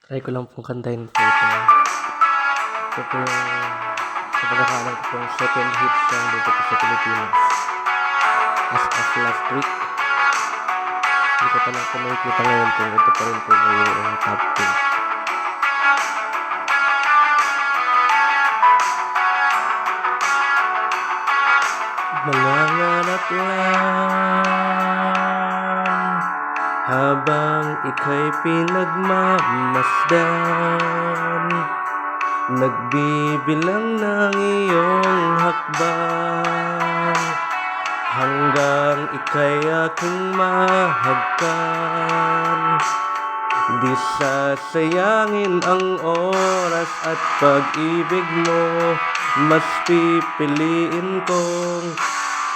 Try ko lang pong kantahin po ito. Ito po yung sa pagkakalang ko pong second hit song dito po sa Pilipinas. As of last week. Hindi ko pa lang po nakikita ngayon po. Ito pa rin po yung top 2. Mangangarap lang habang ika'y pinagmamasdan, nagbibilang ng iyong hakbang, hanggang ika'y aking mahagkan. Di sasayangin ang oras at pag-ibig mo, mas pipiliin kong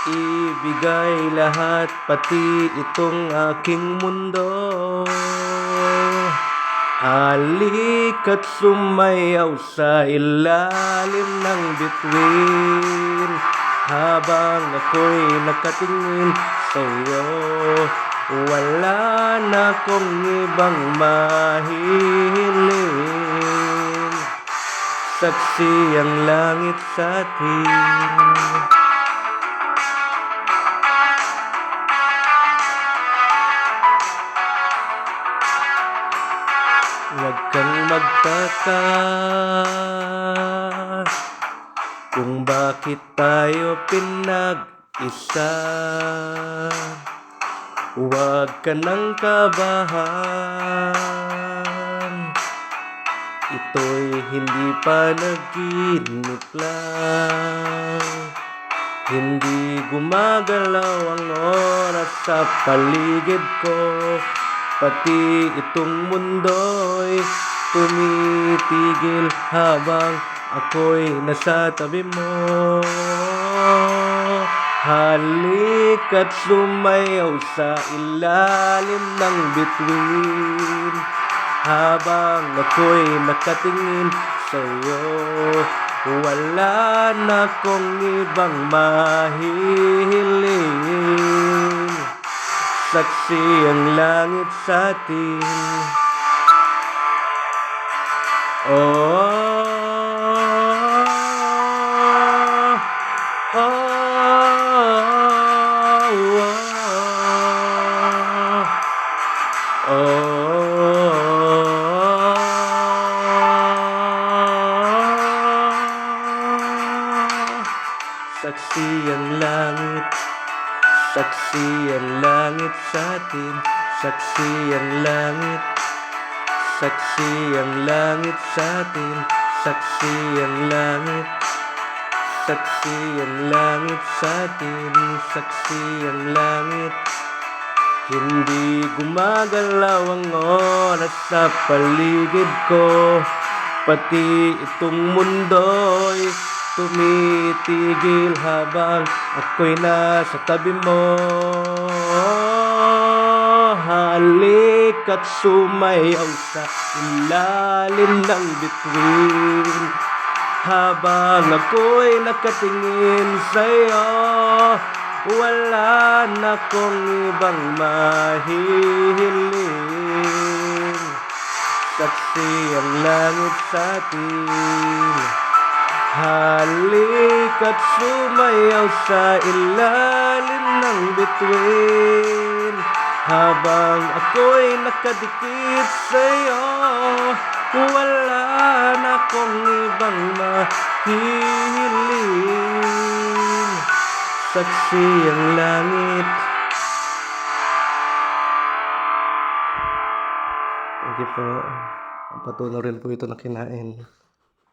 ibigay lahat, pati itong aking mundo. Halika't sumayaw sa ilalim ng bituin, habang ako'y nakatingin sa'yo. Wala na akong ibang mahihiling, saksi ang langit sa atin. Huwag kang magtaka kung bakit tayo pinag-isa. Huwag ka nang kabahan, ito'y hindi panaginip lang. Hindi gumagalaw ang oras sa paligid ko, pati itong mundo'y tumitigil habang ako'y nasa tabi mo. Halika't sumayaw sa ilalim ng bituin, habang ako'y nakatingin sa'yo. Wala na akong ibang mahihiling, saksi ang langit sa atin. Saksi ang langit, saksi ang langit sa atin. Saksi ang langit, saksi ang langit sa atin. Saksi ang langit, saksi ang langit sa atin. Saksi ang langit. Hindi gumagalaw ang oras sa paligid ko, pati itong mundo'y tumitigil habang ako'y nasa tabi mo. Halika't sumayaw sa ilalim ng bituin, habang ako'y nakatingin sa'yo. Wala na akong ibang mahihiling, saksi ang langit sa atin. Halika't sumayaw sa ilalim ng bituin, habang ako'y nakadikit sa'yo. Wala na akong ibang mahihiling, saksi ang langit. Thank you po. Patuloy rin po ito na kinain.